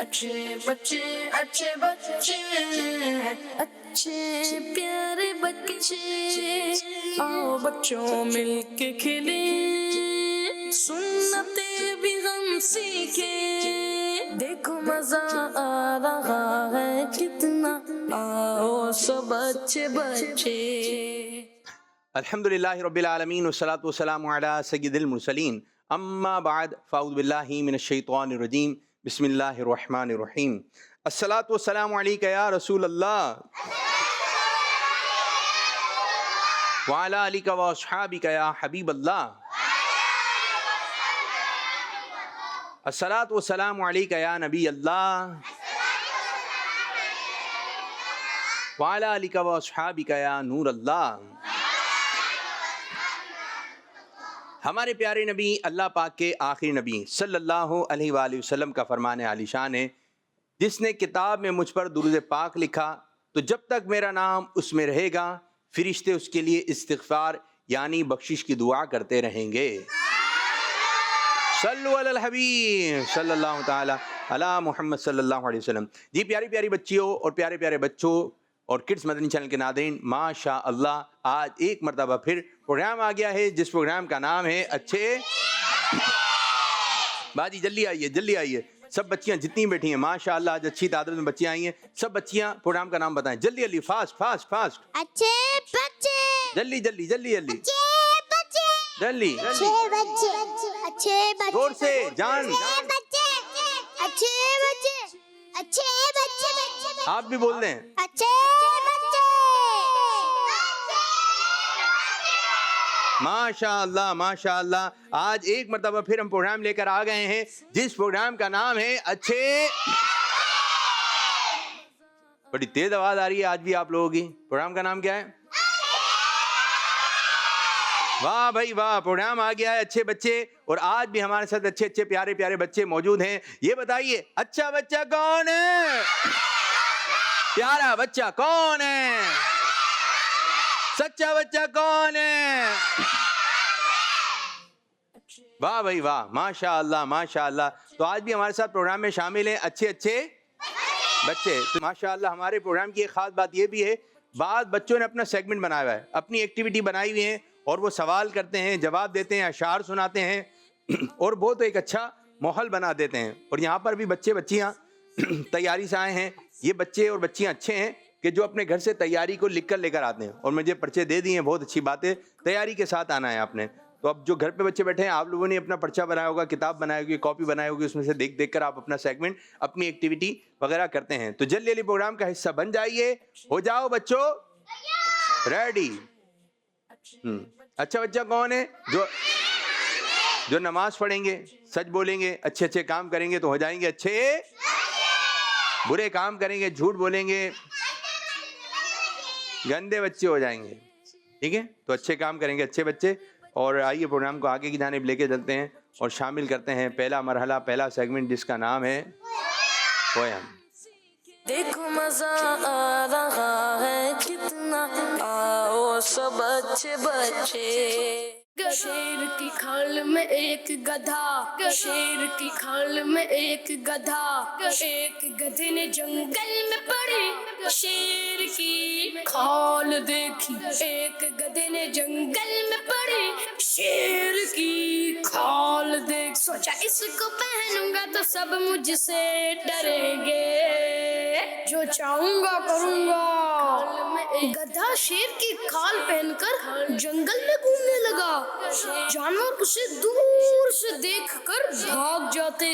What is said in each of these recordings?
अच्छे बच्चे अच्छे बच्चे अच्छे प्यारे बच्चे, आओ बच्चों मिलके खेले, सुन्नते भी हम सीखे, देखो मजा आ रहा है कितना, आओ सब अच्छे बच्चे। अल्हम्दुलिल्लाहि रब्बिल आलमीन वस्सलातु वस्सलामु अला सय्यिदिल मुरसलीन अम्मा बाद फ़अऊज़ु बिल्लाहि मिनश शैतानिर रजीम बिस्मिल्लाहिर रहमानिर रहीम। अस्सलातु वस्सलामु अलैका या रसूल अल्लाह व अला आलिका व अस्हाबिका या हबीब अल्लाह। अस्सलातु वस्सलामु अलैका या नबी अल्लाह व अला आलिका व अस्हाबिका या नूर अल्लाह। हमारे प्यारे नबी अल्लाह पाक के आखिरी नबी सल्लल्लाहु अलैहि वसल्लम का फरमान आलिशान है, जिसने किताब में मुझ पर दुरूद पाक लिखा तो जब तक मेरा नाम उसमें रहेगा फिरिश्ते उसके लिए इस्तिग़फ़ार यानी बख्शिश की दुआ करते रहेंगे। सल्लु अलल हबीब सल्लल्लाहु ताला अला मुहम्मद सल्लल्लाहु अलैहि वसल्लम। जी प्यारी प्यारी बच्चियों और प्यारे प्यारे बच्चों और किड्स मदनी चैनल के नादरीन, माशा अल्लाह आज एक मरतबा फिर प्रोग्राम आ गया है जिस प्रोग्राम का नाम है अच्छे बाजी। जल्दी आइए जल्दी आइए, सब बच्चियां जितनी बैठी हैं माशा अल्लाह आज अच्छी तादाद में बच्चियां आई हैं। सब बच्चियां प्रोग्राम का नाम बताएं जल्दी जल्दी, फास्ट फास्ट फास्ट। अच्छे बच्चे, जल्दी जल्दी जल्दी जल्दी अच्छे बच्चे, जल्दी अच्छे बच्चे, अच्छे बच्चे, जोर से जान। अच्छे बच्चे, अच्छे बच्चे, अच्छे बच्चे, आप भी बोल दें अच्छे बच्चे। माशा अल्लाह माशा अल्लाह। आज एक मरतबा फिर हम प्रोग्राम लेकर आ गए हैं जिस प्रोग्राम का नाम है अच्छे। बड़ी तेज आवाज आ रही है आज भी आप लोगों की। प्रोग्राम का नाम क्या है? वाह भाई वाह, प्रोग्राम आ गया है अच्छे बच्चे और आज भी हमारे साथ अच्छे अच्छे प्यारे प्यारे बच्चे मौजूद हैं। ये बताइए अच्छा बच्चा कौन है? प्यारा बच्चा कौन है? सच्चा बच्चा कौन है? वाह भाई वाह, माशा अल्लाह माशा अल्लाह। तो आज भी हमारे साथ प्रोग्राम में शामिल हैं अच्छे अच्छे बच्चे। तो माशा अल्लाह हमारे प्रोग्राम की एक खास बात ये भी है, बाद बच्चों ने अपना सेगमेंट बनाया हुआ है, अपनी एक्टिविटी बनाई हुई है और वो सवाल करते हैं, जवाब देते हैं, अशार सुनाते हैं और बहुत एक अच्छा माहौल बना देते हैं। और यहाँ पर भी बच्चे बच्चियाँ तैयारी से आए हैं। ये बच्चे और बच्चियाँ अच्छे हैं कि जो अपने घर से तैयारी को लिख कर लेकर आते हैं और मुझे पर्चे दे दिए हैं। बहुत अच्छी बात है, तैयारी के साथ आना है आपने। तो अब जो घर पे बच्चे बैठे हैं, आप लोगों ने अपना पर्चा बनाया होगा, किताब बनाई होगी, कॉपी बनाई होगी, उसमें से देख देख कर आप अपना सेगमेंट, अपनी एक्टिविटी वगैरह करते हैं। तो जल्दी जल्दी प्रोग्राम का हिस्सा बन जाइए। हो जाओ बच्चों रेडी। अच्छा बच्चा कौन है? जो नमाज पढ़ेंगे, सच बोलेंगे, अच्छे अच्छे काम करेंगे तो हो जाएंगे अच्छे, बुरे काम करेंगे, झूठ बोलेंगे, गंदे बच्चे हो जाएंगे। ठीक है, तो अच्छे काम करेंगे अच्छे बच्चे। और आइए प्रोग्राम को आगे की जानिब लेके चलते हैं और शामिल करते हैं पहला मरहला, पहला सेगमेंट जिसका नाम है पोयम। देखो मजा आ रहा है कितना, आओ सब अच्छे बच्चे। शेर की खाल में एक गधा, शेर की खाल में एक गधा, एक गधे ने जंगल में पड़ी शेर की खाल देखी, एक गधे ने जंगल में पड़ी शेर की खाल देख, सोचा इसको पहनूंगा तो सब मुझसे डरेंगे, जो चाहूंगा करूंगा। गधा शेर की खाल पहनकर जंगल में घूमने लगा। जानवर उसे दूर से देखकर भाग जाते,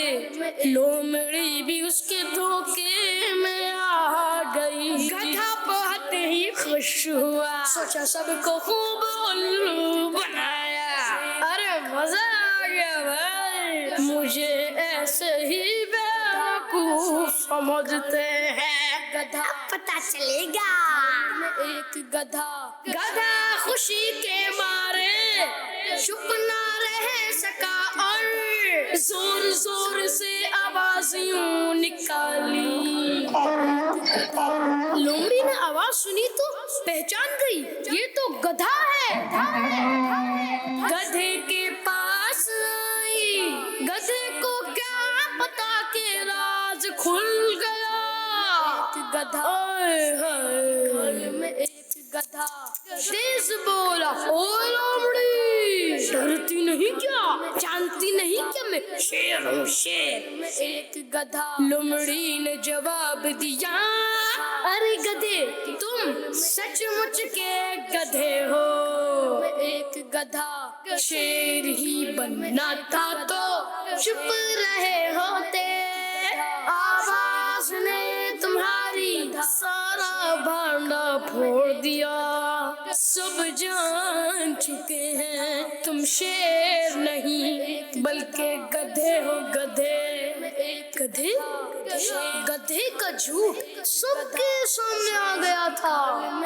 लोमड़ी भी उसके धोखे में आ गई। गधा बहुत ही खुश हुआ, सोचा सबको खूब उल्लू बनाया। अरे मजा आ गया भाई, मुझे ऐसे ही बेवकूफ समझते हैं। गधा पता चलेगा। एक गधा खुशी के मारे चुप ना रह सका और जोर जोर से आवाज यूं निकाली। लोमड़ी ने आवाज सुनी तो पहचान गई, ये तो गधा है। गधे के पास आई, गधे को क्या पता के राज खुल भूल गया एक गधा, ओए हाय घर में एक गधा तेज बोला, ओ लोमड़ी डरती नहीं क्या, जानती नहीं क्या मैं शेर हूँ शेर। एक गधा, लोमड़ी ने जवाब दिया, अरे गधे तुम सचमुच के गधे हो। एक गधा, शेर ही बनना था तो चुप रहे होते, आवाज ने तुम्हारी सारा भांडा फोड़ दिया। सब जान चुके हैं तुम शेर नहीं बल्कि गधे हो गधे। गधे गधे का झूठ सबके सामने आ गया था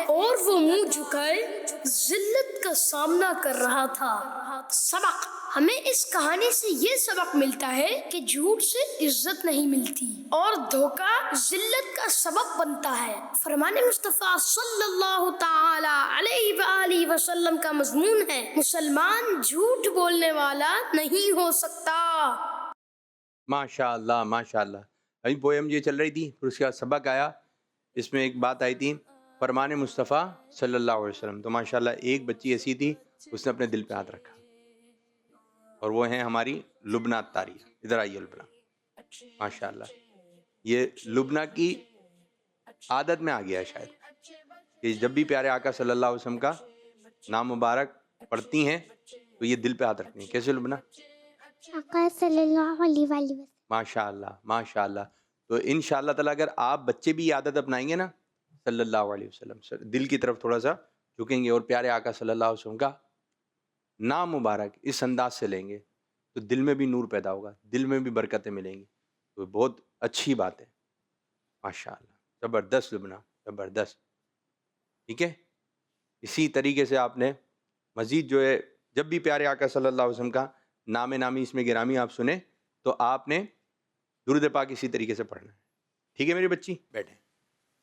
और वो मुंह झुकाए जिल्लत का सामना कर रहा था। सबक, हमें इस कहानी से ये सबक मिलता है कि झूठ से इज्जत नहीं मिलती और धोखा जिल्लत का सबब बनता है। फरमाने मुस्तफा सल्लल्लाहु ताला अलैहि वआलिहि वसल्लम का मजमून है, मुसलमान झूठ बोलने वाला नहीं हो सकता। माशाअल्लाह माशाअल्लाह। अभी पोएम ये चल रही थी, फिर उसके बाद सबक आया। इसमें एक बात आई थी, फरमाने मुस्तफ़ा सल्लल्लाहु अलैहि वसल्लम। तो माशाअल्लाह एक बच्ची ऐसी थी, उसने अपने दिल पे हाथ रखा, और वो है हमारी लुबना तारी। इधर आइए लुबना, माशाअल्लाह। ये लुबना की आदत में आ गया है शायद कि जब भी प्यारे आका सल्लल्लाहु अलैहि वसल्लम का नाम मुबारक पढ़ती हैं तो ये दिल पे हाथ रखती हैं। कैसे लुबना? आका सल्लल्लाहु अलैहि वसल्लम। माशाअल्लाह माशाअल्लाह। तो इंशाअल्लाह ताला अगर आप बच्चे भी ये आदत अपनाएंगे ना, सल्लल्लाहु अलैहि वसल्लम दिल की तरफ थोड़ा सा झुकेंगे और प्यारे आका सल्लल्लाहु अलैहि वसल्लम का नाम मुबारक इस अंदाज से लेंगे तो दिल में भी नूर पैदा होगा, दिल में भी बरकतें मिलेंगी। तो बहुत अच्छी बात है, माशाअल्लाह। ज़बरदस्त लुबना, ज़बरदस्त। ठीक है, इसी तरीके से आपने मज़ीद जो है, जब भी प्यारे आका सल्लल्लाहु अलैहि वसल्लम का नाम नामी इसमें गिरामी आप सुने तो आपने दुरूद पाक इसी तरीके से पढ़ना है। ठीक है मेरी बच्ची, बैठे।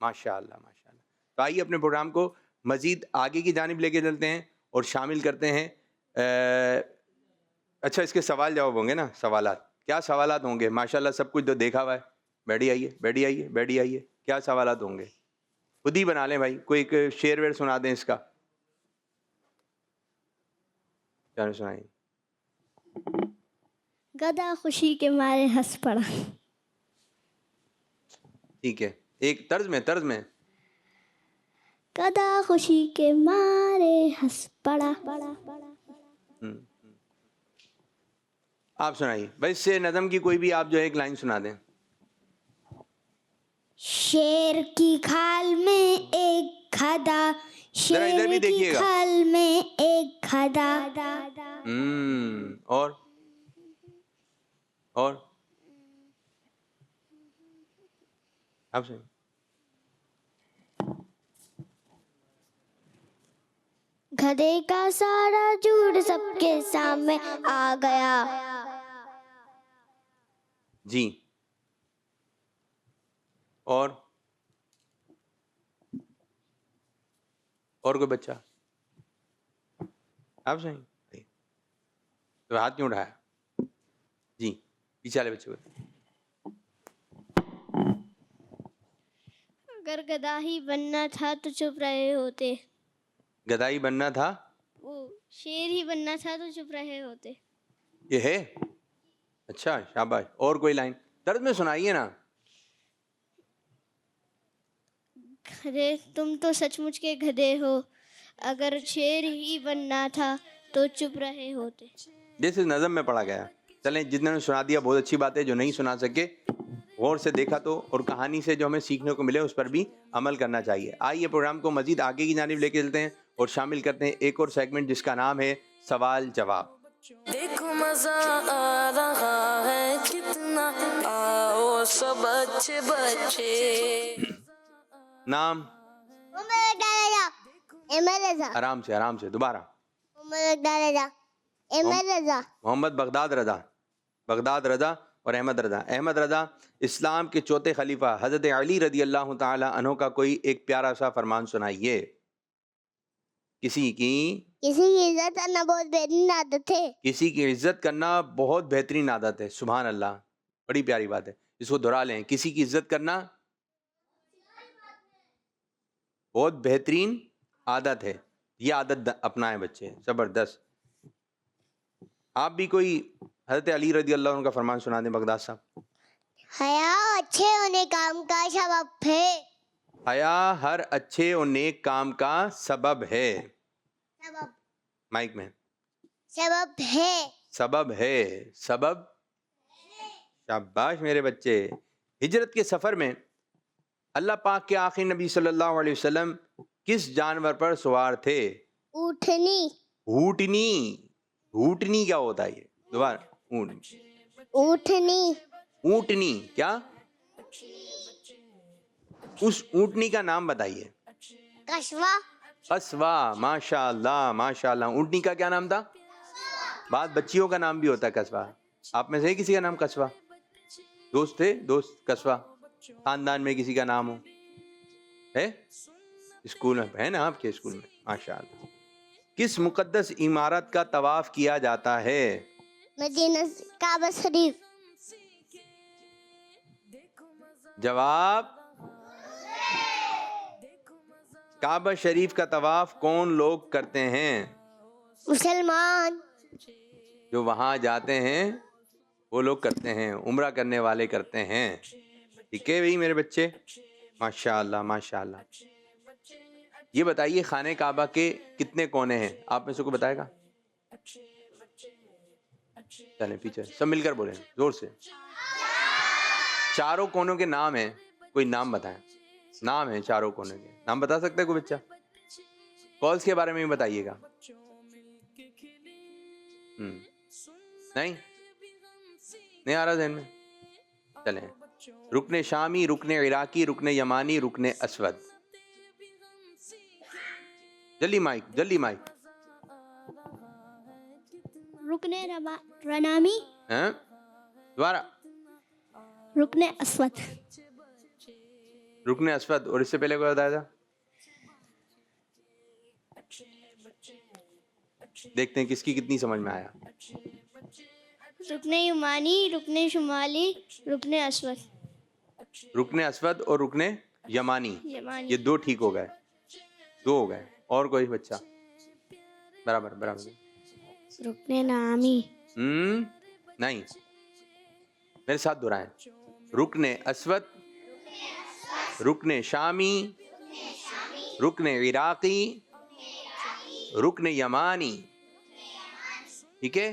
माशाअल्लाह माशाअल्लाह। तो आइए अपने प्रोग्राम को मज़ीद आगे की जानिब लेके चलते हैं और शामिल करते हैं। अच्छा, इसके सवाल जवाब होंगे ना, सवालात। क्या सवालात होंगे? माशाअल्लाह सब कुछ तो देखा हुआ है। बैठी आइए बैठी आइए बैठी आइए। क्या सवालात होंगे? खुद ही बना लें भाई, कोई एक शेर वेर सुना दें इसका। क्या सुनाइए? गधा खुशी के मारे हंस पड़ा। ठीक है, एक तर्ज में गधा खुशी के मारे हंस पड़ा। आप सुनाइए भाई, इससे नज़म की कोई भी आप जो है एक लाइन सुना दें। शेर की खाल में एक गधा, जरा इधर भी शेर की देखिएगा। खाल में एक गधा। और आप सुनिए। गधे का सारा झूठ सबके सामने आ गया। जी, और कोई बच्चा? आप सही तो हाथ क्यों उठाया? जी, पीछे वाले बच्चे को। अगर गधा ही बनना था तो चुप रहे होते। गधाई बनना था, वो शेर ही बनना था तो चुप रहे होते। ये है। अच्छा, शाबाश। और कोई लाइन दर्द में सुनाइए ना। गधे तुम तो सचमुच के गधे हो, अगर शेर ही बनना था तो चुप रहे होते। जैसे नज़म में पढ़ा गया। चलें, जितने सुना दिया बहुत अच्छी बात है। जो नहीं सुना सके गौर से देखा तो, और कहानी से जो हमें सीखने को मिले उस पर भी अमल करना चाहिए। आइए प्रोग्राम को मजीद आगे की जानिब लेके चलते हैं और शामिल करते हैं एक और सेगमेंट जिसका नाम है सवाल जवाब। देखो मजा आ रहा है कितना, आओ सब अच्छे बच्चे। नाम? आराम से दोबारा। मोहम्मद बगदाद रज़ा और अहमद रज़ा। अहमद रज़ा इस्लाम के चौथे खलीफा हज़रत अली रज़ी अल्लाह ताला अन्हु का कोई एक प्यारा सा फरमान सुनाइए। किसी की इज्जत करना बहुत बेहतरीन आदत है। किसी की इज्जत करना बहुत बेहतरीन आदत है। सुभान अल्लाह, बड़ी प्यारी बात है। इसको दोहरा लें। किसी की इज्जत करना बहुत बेहतरीन आदत है, ये आदत अपनाएं बच्चे, ज़बरदस्त। आप भी कोई हज़रत अली रज़ी अल्लाह अन्हु का फरमान सुना दें बगदाद साहब। हया अच्छे होने काम का सबब है। हया हर अच्छे और नेक काम का सबब है। सबब माइक में सबब है। सबब है, सबब। शाबाश मेरे बच्चे। हिजरत के सफ़र में अल्लाह पाक के आखिरी नबी सल्लल्लाहु अलैहि वसल्लम किस जानवर पर सवार थे? ऊँटनी। ऊँटनी। ऊँटनी क्या होता है? ये दोबारा। ऊँटनी। ऊँटनी क्या? उस ऊँटनी का नाम बताइए। कस्बा। कस्वा। माशाअल्लाह माशाअल्लाह। ऊँटनी का क्या नाम था? बाद बच्चियों का नाम भी होता है कस्बा। आप में से किसी का नाम कस्बा? दोस्त थे? दोस्त कस्बा? खानदान में किसी का नाम हो? है? स्कूल में है ना, आपके स्कूल में? माशाअल्लाह। किस मुकद्दस इमारत का तवाफ किया जाता है? मदीना काबा शरीफ। जवाब, काबा शरीफ का तवाफ कौन लोग करते हैं? मुसलमान। जो वहाँ जाते हैं वो लोग करते हैं, उम्रा करने वाले करते हैं। ठीक है भाई मेरे बच्चे, माशाअल्लाह माशाअल्लाह। ये बताइए खाने काबा के कितने कोने हैं? आप में से कोई बताएगा? चले पीछे सब मिलकर बोले जोर से। चारों कोनों के नाम हैं, कोई नाम बताएं। नाम है चारों कोनों के, नाम बता सकता है कोई बच्चा? कॉल्स के बारे में भी बताइएगा। नहीं नहीं आ रहा ज़हन में? चलें, रुकने शामी, रुकने इराकी, रुकने यमानी, रुकने असवद। जल्दी माइक, जल्दी माइक। रुकने रनामी। हैं? दोबारा। रुकने अस्वद। रुकने असवद। और इससे पहले कोई बताया था? देखते हैं किसकी कितनी समझ में आया। रुकने युमानी, रुकने शुमाली, रुकने अस्वद। रुकने असवद और रुकने यमानी, यमानी। ये दो ठीक हो गए, दो हो गए। और कोई बच्चा? बराबर बराबर। रुकने नामी। नहीं, मेरे साथ दोहराएं। रुकने असवद, रुकने शामी, रुकने इराकी, रुकने यमानी। ठीक है,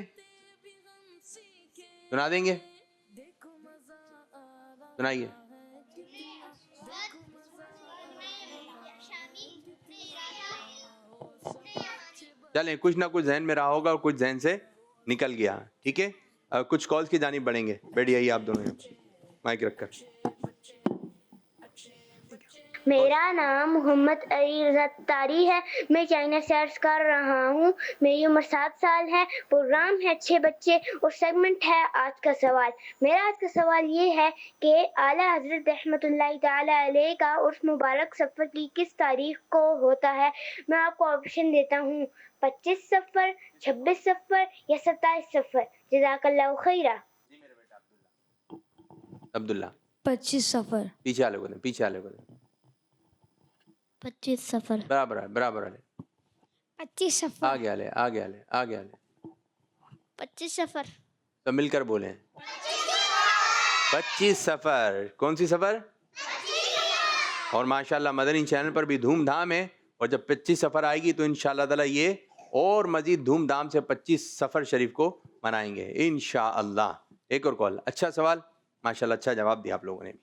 सुना देंगे? सुनाइए। चलें, कुछ ना कुछ जहन में रहा होगा और कुछ जहन से निकल गया। ठीक है, कुछ कॉल्स की जानिब बढ़ेंगे। बैठ जाइए आप दोनों, माइक रखकर। मेरा नाम मोहम्मद अली रज़ातारी है। मैं चाइना से अर्ज कर रहा हूँ। मेरी उम्र 7 साल है। प्रोग्राम है अच्छे बच्चे और सेगमेंट है आज का सवाल। मेरा आज का सवाल ये है कि आला हज़रत रहमतुल्लाहि ताला अलैह का उर्स मुबारक सफ़र की किस तारीख को होता है? मैं आपको ऑप्शन देता हूँ, 25 सफ़र, 26 सफ़र या 27 सफ़र। जज़ाकल्लाहु खैरा। अब्दुल्ला। 25 सफ़र। पीछे वाले को दें, पीछे वाले को दें। 25 सफ़र। बराबर है, बराबर है। 25 सफ़र। आगे वाले, आगे वाले, आगे वाले। 25 सफ़र। तो मिलकर बोलें। 25 सफ़र। कौन सी सफ़र? और माशाल्लाह मदनी चैनल पर भी धूमधाम है। और जब 25 सफ़र आएगी तो इंशाअल्लाह ताला ये और मज़ीद धूमधाम से 25 सफ़र शरीफ को मनाएंगे इंशाअल्लाह। एक और कॉल। अच्छा सवाल, माशाल्लाह अच्छा जवाब दिया आप लोगों ने भी।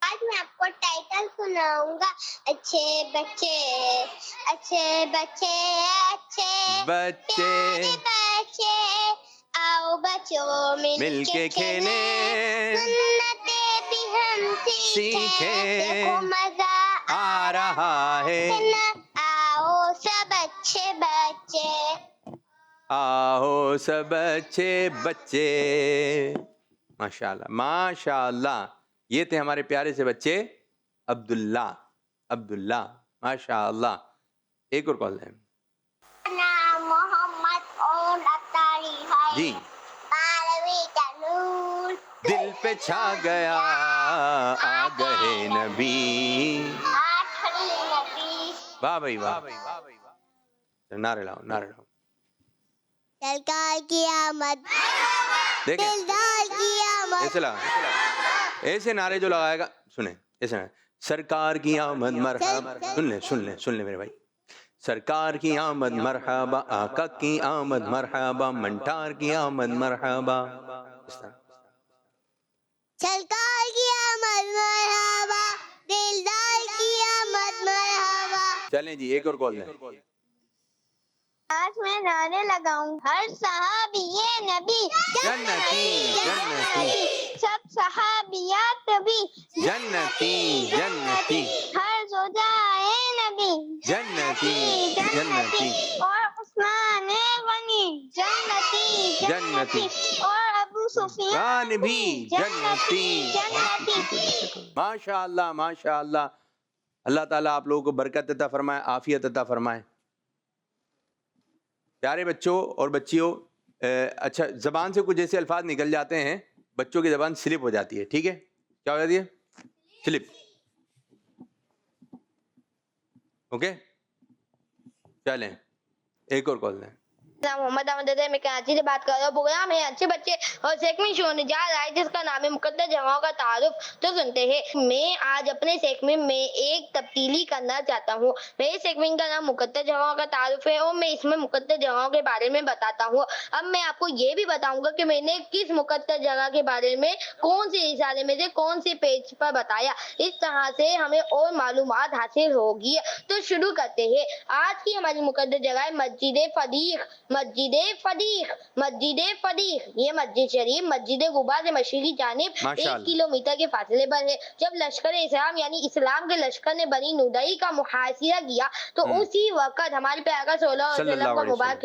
आज मैं आपको टाइटल सुनाऊंगा। अच्छे बच्चे, अच्छे बच्चे, अच्छे बच्चे, प्यारे बच्चे, आओ बच्चों मिलके खेले, सुन्नतें भी हम सीखे। देखो मजा आ रहा है। आओ सब अच्छे बच्चे, आओ सब अच्छे बच्चे। माशाल्लाह माशाल्लाह। ये थे हमारे प्यारे से बच्चे अब्दुल्ला, अब्दुल्ला माशाल्लाह। एक और कॉल है। नाम मोहम्मद और अतारी है जी। बारहवीं का नूर दिल पे छा गया आ गए नबी। वाह भाई वाह, नारे लाओ नारे लाओ। सरकार की आमद, देखें दिलदार की आमद। ऐसे लगा, ऐसे नारे जो लगाएगा, सुने ऐसे नारे, सरकार की आमद मरहबा, सुन ले मेरे भाई, सरकार की आमद मरहबा, आका की आमद मरहबा, मंटार की आमद मरहबा। इस तरह सरकार की आमद मरहबा, दिलदार की आमद मरहबा। चलें जी, एक और कॉल दें। आज मैं नारे लगाऊं, हर सहाबिये नबी जन्नती जन्नती, सब सहाबियात नबी जन्नती जन्नती, हर जोजाए नबी जन्नती जन्नती, और उस्मान गनी जन्नती जन्नती, और अबू सुफियान भी जन्नती। माशाअल्लाह माशाअल्लाह, अल्लाह ताला आप लोगों को बरकत अता फरमाए, आफियत अता फरमाए। प्यारे बच्चों और बच्चियों, अच्छा ज़बान से कुछ ऐसे अल्फाज निकल जाते हैं, बच्चों की ज़बान स्लिप हो जाती है, ठीक है? क्या हो जाती है? स्लिप। ओके, चलें एक और कॉल दें। मोहम्मद अहमद है, मैं कराची से बात कर रहा हूँ। प्रोग्राम है अच्छे बच्चे और सेगमेंट शुरू होने जा रहा है जिसका नाम है मुकद्दर जगहों का तारुफ। तो सुनते हैं, मैं आज अपने सेगमेंट में एक तब्दीली करना चाहता हूँ। मेरे सेगमेंट का नाम मुकद्दर जगहों का तारुफ है और मैं इसमें मुकद्दर जगहों के बारे में बताता हूँ। अब मैं आपको ये भी बताऊंगा कि मैंने किस मुकद्दर जगह के बारे में कौन से रिसाले में से कौन से पेज पर बताया। इस तरह से हमें और मालूमात हासिल होगी। तो शुरू करते हैं। आज की हमारी मुकद्दर जगह है मस्जिद फदीक। मस्जिद फदीक ये मस्जिद शरीफ मस्जिद गुबा से मशरिकी जानिब 1 किलोमीटर के फासले पर है। जब लश्कर इस्लाम यानी इस्लाम के लश्कर ने बनी नुदई का मुहासिरा किया तो उसी वक्त हमारे प्यारा सल्लल्लाहु अलैहि वसल्लम का मुबारक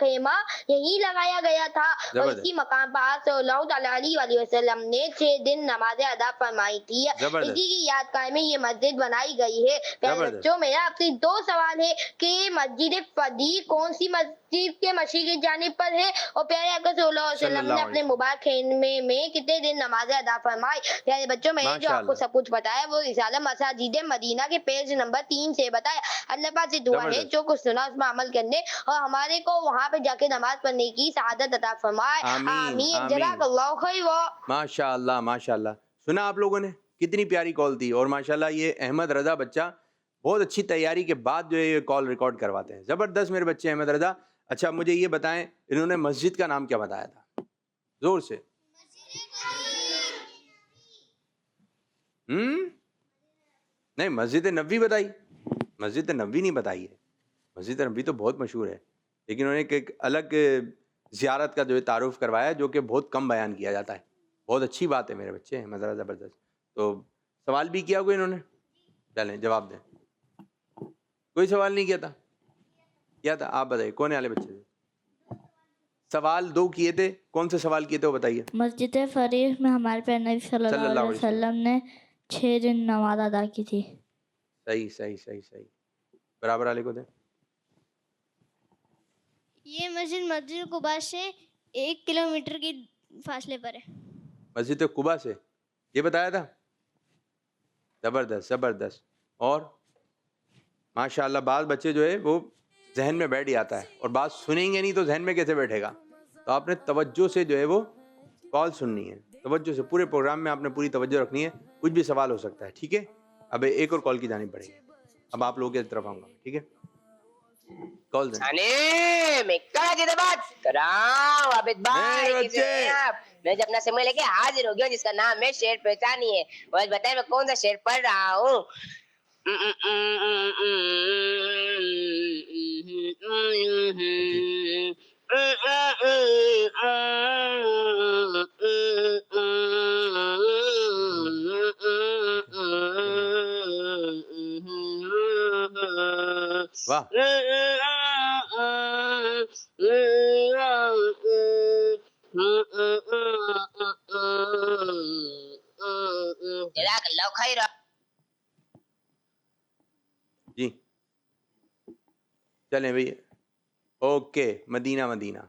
खेमा यही लगाया गया था और इसी मकाम पर आप सल्लल्लाहु अलैहि वसल्लम ने 6 दिन नमाज़ें अदा फरमाई थी। इसी की यादगार में ये मस्जिद बनाई गई है। प्यारे बच्चों, मेरा आपसे 2 सवाल है कि मस्जिद फदीक कौन सी मस्जिद के मशरिकी जानिब पर है और प्यारे आका सल्लल्लाहु अलैहि वसल्लम ने अपने मुबारक खेमे में कितने दिन नमाज़ें अदा फरमाई। प्यारे बच्चों, मैंने जो आपको सब कुछ बताया वो रिसाला मसाजिद मदीना के पेज नंबर 3 से बताया। अल्लाह पाक से दुआ है जो कुछ सुना उसमें अमल करने और हमारे को वहाँ पे जाके नमाज पढ़ने की सआदत अता फरमाए। आमीन। जज़ाकल्लाहु खैर। माशाअल्लाह माशाअल्लाह। सुना आप लोगों ने कितनी प्यारी कॉल थी और माशाअल्लाह ये अहमद रजा बच्चा बहुत अच्छी तैयारी के बाद जो है ये कॉल रिकॉर्ड करवाते हैं। ज़बरदस्त मेरे बच्चे अहमद रजा। अच्छा मुझे ये बताएं, इन्होंने मस्जिद का नाम क्या बताया था? जोर से। नहीं, मस्जिद नबी बताई। मस्जिद नबी नहीं बताई है। मस्जिद नबी तो बहुत मशहूर है, लेकिन उन्होंने एक अलग ज़ियारत का जो है तारुफ करवाया जो कि बहुत कम बयान किया जाता है। बहुत अच्छी बात है मेरे बच्चे, मज़ा ज़बरदस्त। तो सवाल भी किया कोई इन्होंने? चलें जवाब दें। कोई सवाल नहीं किया था? किया था? आप बताइए कौन वाले बच्चे थे? सवाल 2 किए थे। कौन से सवाल किए थे वो बताइए। मस्जिद फरीक में हमारे पे नबी सल्लल्लाहु अलैहि वसल्लम ने 6 दिन नमाज अदा की थी। सही सही सही सही। बराबर वाले को दे। ये मस्जिद कुबा से 1 किलोमीटर की फासले पर है। मस्जिद कुबा से ये बताया था। ज़बरदस्त ज़बरदस्त। और माशाल्लाह बात बच्चे जो है वो जहन में बैठ जाता है और बात सुनेंगे नहीं तो जहन में कैसे बैठेगा। तो आपने तवज्जो से जो है वो कॉल सुननी है, तवज्जो से पूरे प्रोग्राम में आपने पूरी तवज्जो रखनी है। कुछ भी सवाल हो सकता है, ठीक है? अब एक और कॉल की जानी पड़ेगी। अब आप लोगों की तरफ आऊँगा, ठीक है? कॉल दें। मैं जब अपना समय लेके हाजिर हो गया जिसका नाम है शेर पहचानी है। और बताए मैं कौन सा शेर पढ़ रहा हूँ। वाह। जी चलें भैया। Okay, Medina Medina.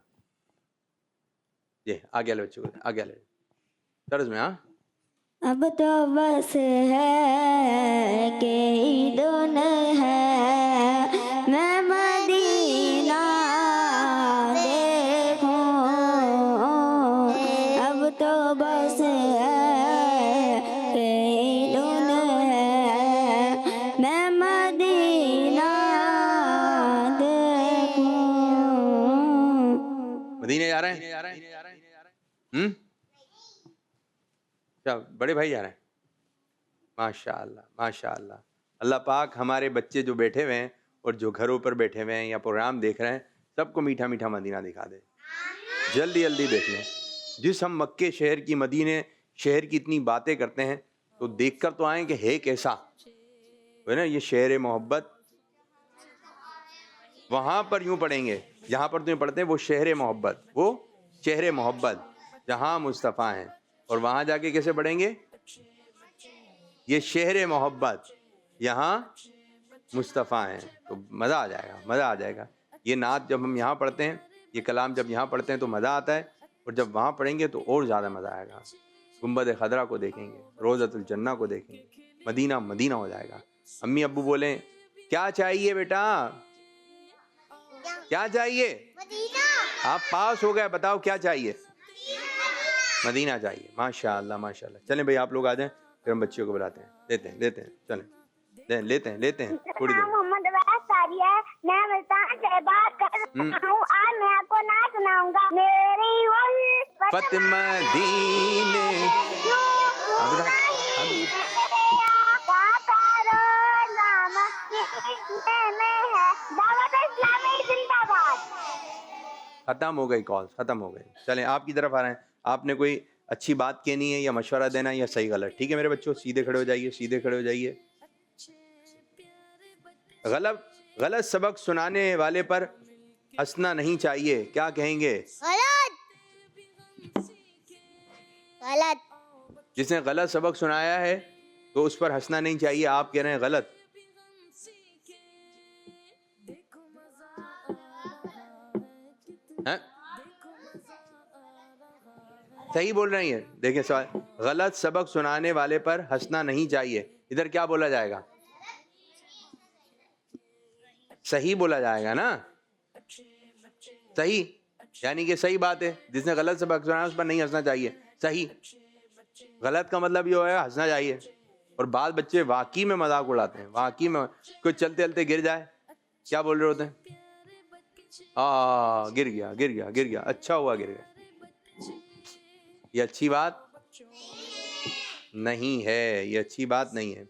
जी आगे वाले बच्चों को, आगे वाले। तर्ज में। हाँ, अब तो बस है कि ईदुन है, मैं मदीना देखूं। अब तो बस है कि ईदुन है, मैं मदीना देखूं। मदीने जा रहे हैं? क्या बड़े भाई जा रहे हैं? माशाअल्लाह माशाअल्लाह। अल्लाह पाक हमारे बच्चे जो बैठे हुए हैं और जो घरों पर बैठे हुए हैं या प्रोग्राम देख रहे हैं, सबको मीठा मीठा मदीना दिखा दे। जल्दी जल्दी देख लें। जिस हम मक्के शहर की, मदीने शहर की इतनी बातें करते हैं, तो देखकर तो आए कि है कैसा, है ना ये शहर मोहब्बत। वहाँ पर यूँ पढ़ेंगे जहाँ पर तुम्हें पढ़ते हैं, वो शहर मोहब्बत, वो शहर मोहब्बत जहाँ मुस्तफ़ा हैं। और वहाँ जाके कैसे पढ़ेंगे? ये शहर मोहब्बत यहाँ मुस्तफ़ा हैं। तो मज़ा आ जाएगा, मज़ा आ जाएगा। ये नात जब हम यहाँ पढ़ते हैं, ये कलाम जब यहाँ पढ़ते हैं तो मज़ा आता है, और जब वहाँ पढ़ेंगे तो और ज़्यादा मज़ा आएगा। गुंबद खदरा को देखेंगे, रोज़तुल जन्ना को देखेंगे, मदीना मदीना हो जाएगा। अम्मी अब्बू बोले क्या चाहिए बेटा, क्या चाहिए? आप पास हो गए, बताओ क्या चाहिए? मदीना चाहिए। माशाअल्लाह माशाअल्लाह। चलें भाई आप लोग आ जाएं, फिर हम बच्चियों को बुलाते हैं। लेते हैं चलें, लेते हैं थोड़ी देर। मोहम्मद अब्बास तारी है, मैं मुल्तान से बात कर रहा हूँ। आज मैं आपको ना सुनाऊंगा मेरी फत मदीने। खत्म हो गई कॉल, खत्म हो गई। चलें आपकी तरफ आ रहे हैं। आपने कोई अच्छी बात कहनी है या मशवरा देना है या सही गलत? ठीक है मेरे बच्चों, सीधे खड़े हो जाइए, सीधे खड़े हो जाइए। गलत सबक सुनाने वाले पर हंसना नहीं चाहिए, क्या कहेंगे? गलत। जिसने गलत सबक सुनाया है तो उस पर हंसना नहीं चाहिए, आप कह रहे हैं गलत। है? सही बोल रही है। देखिए सवाल, गलत सबक सुनाने वाले पर हंसना नहीं चाहिए, इधर क्या बोला जाएगा? सही बोला जाएगा ना, सही, यानी कि सही बात है। जिसने गलत सबक सुनाया उस पर नहीं हंसना चाहिए, सही। गलत का मतलब ये होगा हंसना चाहिए। और बाल बच्चे वाकई में मजाक उड़ाते हैं, वाकई में। कोई चलते चलते गिर जाए, क्या बोल रहे होते हैं? गिर गया, अच्छा हुआ गिर गया। ये अच्छी बात नहीं है, ये अच्छी बात नहीं है।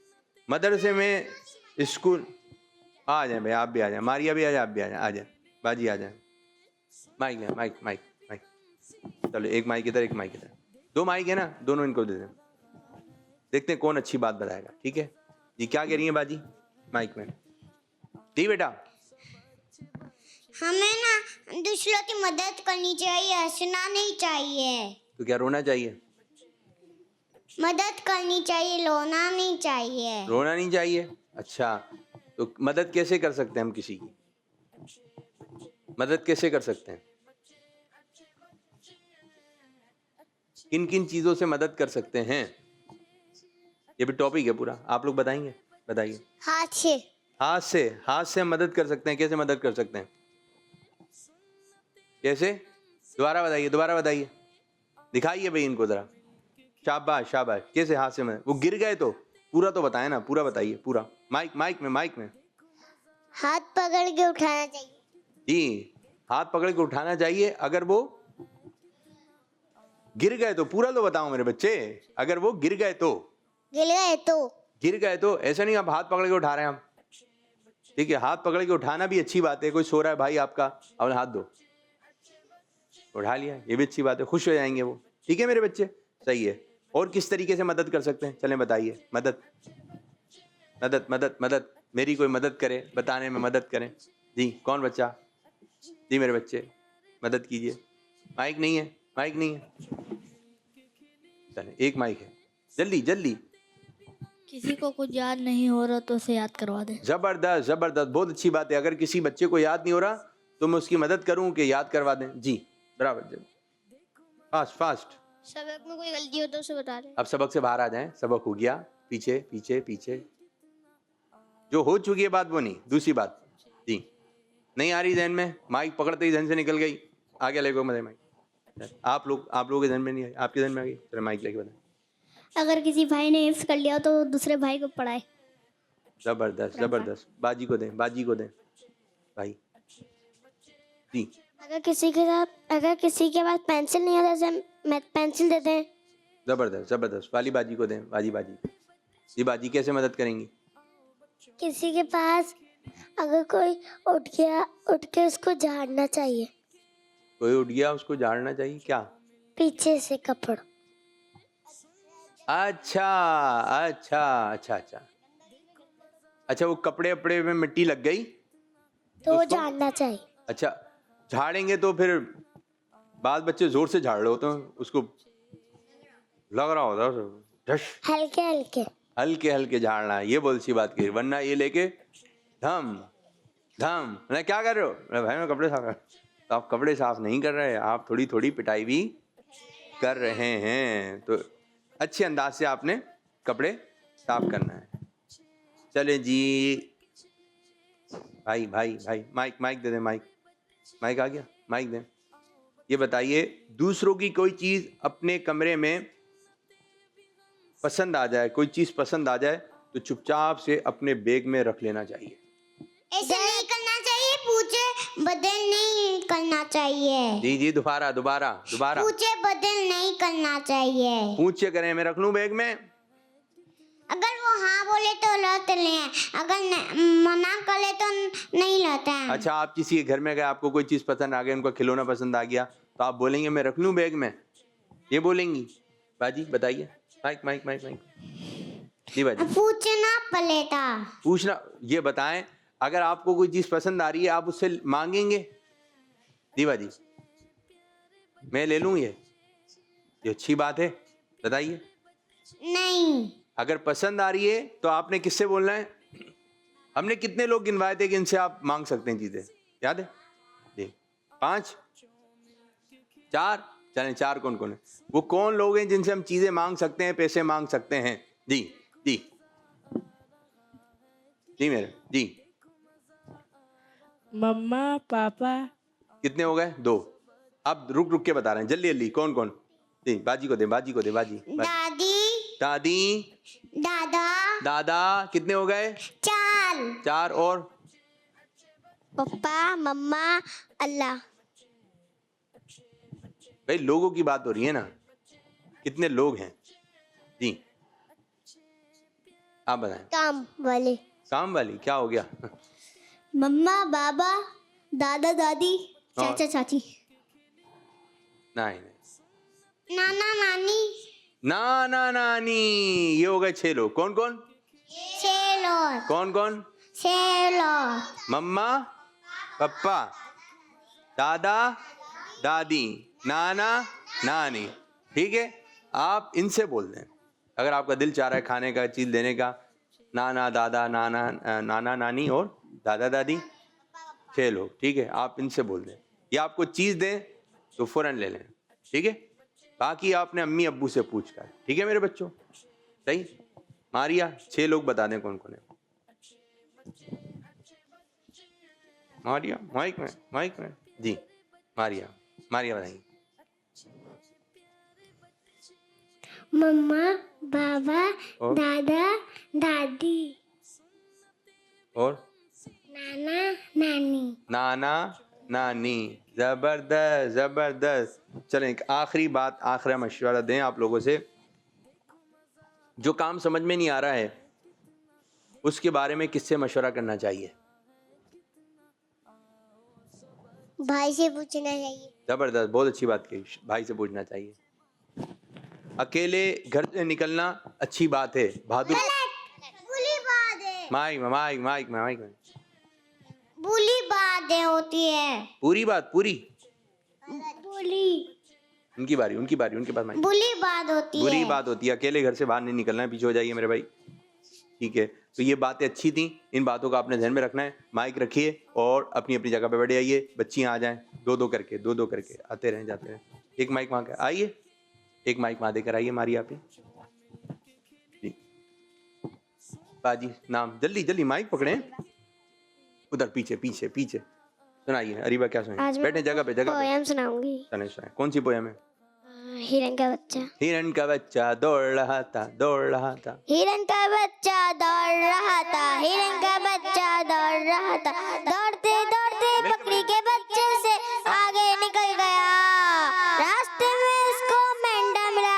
मदरसे में, स्कूल, आ जाए भाई आप भी आ जाए, मारिया भी आ जाए, आप भी आ जाए, बाजी आ जाए। माइक चलो, एक माइक इधर, एक माइक इधर, 2 माइक है ना, दोनों इनको दे दें। देखते हैं कौन अच्छी बात बताएगा। ठीक है जी, क्या कह रही है बाजी? माइक में दी बेटा। हमें ना दूसरों की मदद करनी चाहिए, हंसना नहीं चाहिए। तो क्या रोना चाहिए? मदद करनी चाहिए, रोना नहीं चाहिए। रोना नहीं चाहिए। अच्छा, तो मदद कैसे कर सकते हैं हम किसी की? मदद कैसे कर सकते हैं? किन किन चीजों से मदद कर सकते हैं? ये भी टॉपिक है पूरा, आप लोग बताएंगे? बताइए। हाथ से हम मदद कर सकते हैं। कैसे मदद कर सकते हैं? कैसे? दोबारा बताइए, दिखाइए भाई इनको जरा। शाबाश। कैसे हाथ से मदद? वो गिर गए तो पूरा तो बताएं ना, पूरा बताइए, पूरा। माइक में। हाथ पकड़ के उठाना चाहिए जी, हाथ पकड़ के उठाना चाहिए। अगर वो गिर गए तो पूरा तो बताओ मेरे बच्चे। अगर वो गिर गए तो ऐसा नहीं आप हाथ पकड़ के उठा रहे हैं हम। ठीक है, हाथ पकड़ के उठाना भी अच्छी बात है। कोई सो रहा है भाई आपका, अपने हाथ दो, उठा लिया, ये भी अच्छी बात है, खुश हो जाएंगे वो। ठीक है मेरे बच्चे, सही है। और किस तरीके से मदद कर सकते हैं? चलें बताइए। मदद मेरी कोई मदद करे, बताने में मदद करें जी। कौन बच्चा? जी मेरे बच्चे, मदद कीजिए। माइक नहीं है। चलें, एक माइक है, जल्दी। किसी को कुछ याद नहीं हो रहा तो उसे याद करवा दे। जबरदस्त, बहुत अच्छी बात है। अगर किसी बच्चे को याद नहीं हो रहा तो मैं उसकी मदद करूं कि याद करवा दें। जी बराबर, फास्ट, सबक में कोई गलती हो तो उसे बता दें। अब सबक से बाहर आ जाएं, सबक हो गया, पीछे पीछे पीछे। जो हो चुकी है बात वो नहीं, दूसरी बात जी नहीं आ रही जहन में, माइक पकड़ते ही जहन से निकल गई, आगे लेको मजे माइक। आप लोगों के जहन में नहीं आई, आपके जहन में आ गई, चलो माइक लेके बताएं। अगर किसी भाई ने हिफ्स कर लिया तो दूसरे भाई को पढ़ाए। जबरदस्त जबरदस्त, बाजी को दें, बाजी को दें भाई जी। अगर किसी के पास पेंसिल नहीं है जैसे मैं पेंसिल देते हैं। जबरदस्त जबरदस्त, वाली बाजी को दें, बाजी बाजी जी। बाजी कैसे मदद करेंगी? किसी के पास अगर कोई उठ के उसको झाड़ना चाहिए, कोई उठ गया उसको झाड़ना चाहिए, क्या? पीछे से कपड़ा। अच्छा अच्छा अच्छा अच्छा अच्छा, वो कपड़े अपड़े में मिट्टी लग गई तो उसको? झाड़ना चाहिए। अच्छा, झाड़ेंगे तो फिर बाल बच्चे जोर से झाड़ रहे होते हैं, उसको लग रहा होता है ढश, हल्के हल्के हल्के हल्के झाड़ना है, ये बोल सी बात की। वरना ये लेके धम धम, मैं क्या कर रहे हो? अरे भाई मैं कपड़े साफ कर। तो आप कपड़े साफ नहीं कर रहे, आप थोड़ी थोड़ी पिटाई भी कर रहे हैं। तो अच्छे अंदाज से आपने कपड़े साफ करना है। चले जी भाई भाई भाई, माइक दे दे, माइक आ गया, माइक दें। ये बताइए, दूसरों की कोई चीज अपने कमरे में पसंद आ जाए, कोई चीज पसंद आ जाए तो चुपचाप से अपने बैग में रख लेना चाहिए। ऐसे नहीं करना चाहिए, पूछे बदल नहीं करना चाहिए। जी जी, दोबारा दोबारा दोबारा, पूछे बदल नहीं करना चाहिए। पूछे करें मैं रख लूं बैग में? अगर वो हाँ बोले तो लाते हैं, अगर मना करे तो नहीं लाते हैं। अच्छा, आप किसी के घर में गए, आपको कोई चीज पसंद आ गई, उनको खिलौना पसंद आ गया, तो आप बोलेंगे मैं रख लूं बैग में, ये बोलेंगी? बाजी बताइए, माइक जी बाजी। पूछना पड़ेगा। पूछना, ये बताएं, अगर आपको कोई चीज पसंद आ रही है आप उससे मांगेंगे? जी बाजी, मैं ले लूं ये अच्छी बात है, बताइए। नहीं, अगर पसंद आ रही है तो आपने किससे बोलना है? हमने कितने लोग गिनवाए थे कि इनसे आप मांग सकते हैं चीजें, याद है? जी 5 4, चलें 4 कौन कौन है? वो कौन लोग हैं जिनसे हम चीजें मांग सकते हैं, पैसे मांग सकते हैं? जी जी जी मेरे जी। मम्मा पापा। कितने हो गए? 2। अब रुक के बता रहे हैं, जल्दी जल्दी, कौन कौन? जी बाजी को दे, बाजी दादी दादी दादा दादा। कितने हो गए? 4 और पापा मम्मा अल्लाह। भाई लोगों की बात हो रही है ना, कितने लोग हैं? जी आप बताएं। काम वाली क्या हो गया? मम्मा बाबा दादा दादी चाचा चाची। नहीं, नाना नानी नानी, ये हो गए 6 लोग। कौन कौन? 6 लोग। कौन? 6 लोग। मम्मा पापा दादा दादी नाना नानी। ठीक है, आप इनसे बोल दें अगर आपका दिल चाह रहा है खाने का चीज देने का। नाना दादा नाना नानी और दादा दादी, 6 लोग। ठीक है, आप इनसे बोल दें, या आपको चीज दें तो फौरन ले लें। ठीक है, बाकी आपने अम्मी अब्बू से पूछ कर। ठीक है मेरे बच्चों, सही? मारिया 6 लोग बता दें कौन कौन है। मारिया माइक में जी। मारिया बताइए। मम्मा बाबा और? दादा दादी और नाना नानी। जबरदस्त। चलें, एक आखिरी बात, आखिरी मशवरा दें आप लोगों से। जो काम समझ में नहीं आ रहा है उसके बारे में किससे मशवरा करना चाहिए? भाई से पूछना चाहिए। जबरदस्त, बहुत अच्छी बात कही, भाई से पूछना चाहिए। अकेले घर से निकलना अच्छी बात है, बहादुर। बुरी बात है। माइक में। बुरी बातें होती है। पूरी बात, पूरी बुरी उनकी बारी उनके पास माइक। बुरी बात होती है। बुरी बात होती है, अकेले घर से बाहर नहीं निकलना है। पीछे हो जाइए मेरे भाई। ठीक है, तो ये बातें अच्छी थी, इन बातों का आपने ध्यान में रखना है। माइक रखिए और अपनी अपनी जगह पे बैठ जाइए। बच्चियां आ जाएं, दो दो करके आते रहें जाते रहें। एक माइक वहाँ का, आइए एक माइक वहाँ देकर आइए मारिया पे जी। बाजी नाम जल्दी जल्दी माइक पकड़े, उधर पीछे पीछे पीछे सुनाइए। अरीबा क्या सुनाइए? बैठे जगह पे पोयम सुनाऊंगी। चले सुनाए। कौन सी पोयम है? हिरन का बच्चा। हिरन का बच्चा दौड़ रहा था दौड़ रहा था। हिरन का बच्चा दौड़ रहा था, हिरन का बच्चा दौड़ रहा था, दौड़ते दौड़ते बकरी के बच्चे से आगे निकल गया, रास्ते में इसको मेंढा मिला।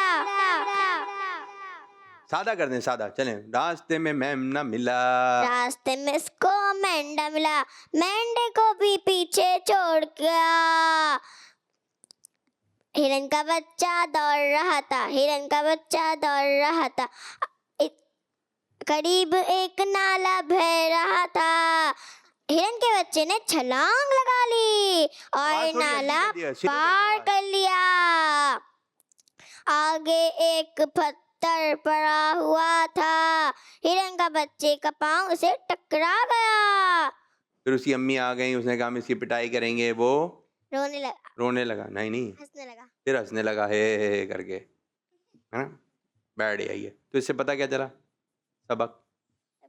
सादा कर दें, सादा चलें। रास्ते में मेमना मिला, रास्ते में इसको मेंढा मिला, मेंढे को भी पीछे छोड़ गया। हिरन का बच्चा दौड़ रहा था, हिरन का बच्चा दौड़ रहा था, करीब एक नाला बह रहा था। हिरन के बच्चे ने छलांग लगा ली और नाला पार कर लिया। आगे एक पत्थर पड़ा हुआ था, हिरन का बच्चे का पाँव उसे टकरा गया। फिर उसकी अम्मी आ गई, उसने कहा हम इसकी पिटाई करेंगे, वो रोने लगा, नहीं हंसने लगा, फिर हंसने लगा हे करके, है ना? बैठ गया ये। तो इससे पता क्या चला? सबक।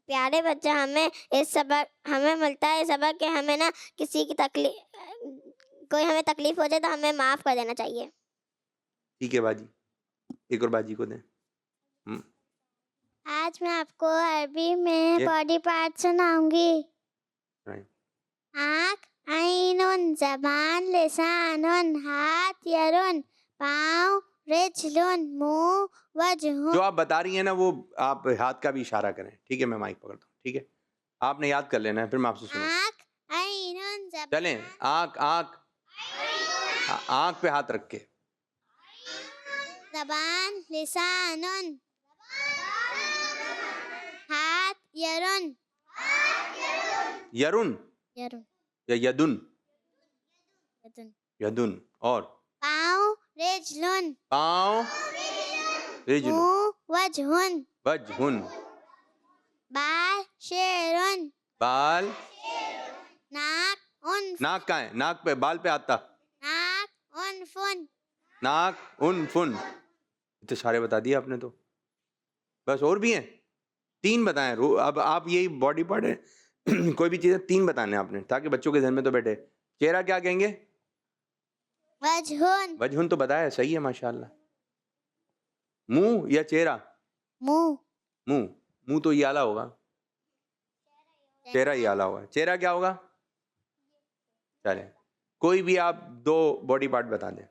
प्यारे बच्चा, हमें इस सबक हमें मिलता है सबक कि हमें ना किसी की कोई हमें तकलीफ हो जाए तो हमें माफ कर देना चाहिए। ठीक है बाजी, एक और बाजी को दें। आज मैं आपको अरबी में बॉडी पार्ट सुनाऊंगी। आँख, आइनुन, जबान, लिसानुन, हाथ, यरुन, पाँव, रिजलुन, मुंह, वजहुन। जो आप बता रही हैं ना वो आप हाथ का भी इशारा करें, ठीक है? मैं माइक पकड़ता हूँ, ठीक है? आपने याद कर लेना है, फिर मैं आपसे सुनूंगा। आँख, आइनुन, जबान। चलें, आँख आँख आँख पे हाथ रख के, जबान, लिसानुन, हाथ, यरुन, यरुन यरुन, या यदुन? यरुन, यदुन। और पाँव, रिजलुन, पाँव, रिजलुन, मुंह, वजहुन, वजहुन, बाल, शेरुन, बाल, नाक, उन्फ, नाक कहाँ है? नाक पे, बाल पे आता, नाक, उन्फुन, नाक, उनफुन। इतने सारे बता दिए आपने तो, बस और भी हैं? 3 बताएं। अब आप यही बॉडी पार्ट है कोई भी चीज़ है 3 बताने आपने, ताकि बच्चों के ध्यान में तो बैठे। चेहरा क्या कहेंगे? वजहुन, वजहुन तो बताया, सही है माशाल्लाह। मुंह या चेहरा? मुंह, मुंह, मुंह तो ये आला होगा, चेहरा ये आला होगा। चेहरा क्या होगा? चले, कोई भी आप 2 बॉडी पार्ट बता दें।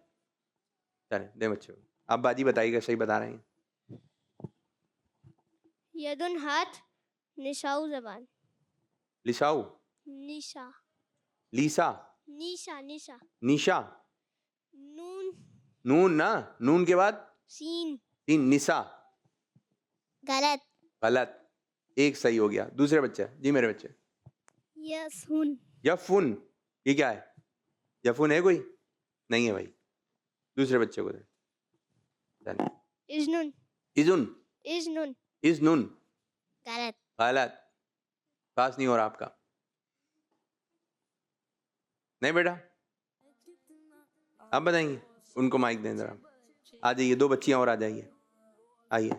चले दे बच्चों, आप बाजी बताइएगा, सही बता रहे हैं। यदुन हाथ, निशाऊ जबान। लिसाऊ, निशा, लीसा, निशा, निशा, निशा, नून, नून ना, नून के बाद सीन। 3, निसा। गलत, गलत, एक सही हो गया। दूसरे बच्चे जी, मेरे बच्चे। यफुन, यफुन, ये क्या है? यफुन है कोई? नहीं है भाई। दूसरे बच्चे को दे। चलिए, इजनुन, इजुन, इजनुन, इजनुन। गलत, गलत, पास नहीं हो रहा आपका। नहीं बेटा, आप बताएंगे। उनको माइक दें जरा। आ जाइए, 2 बच्चियां और आ जाइए, आइए।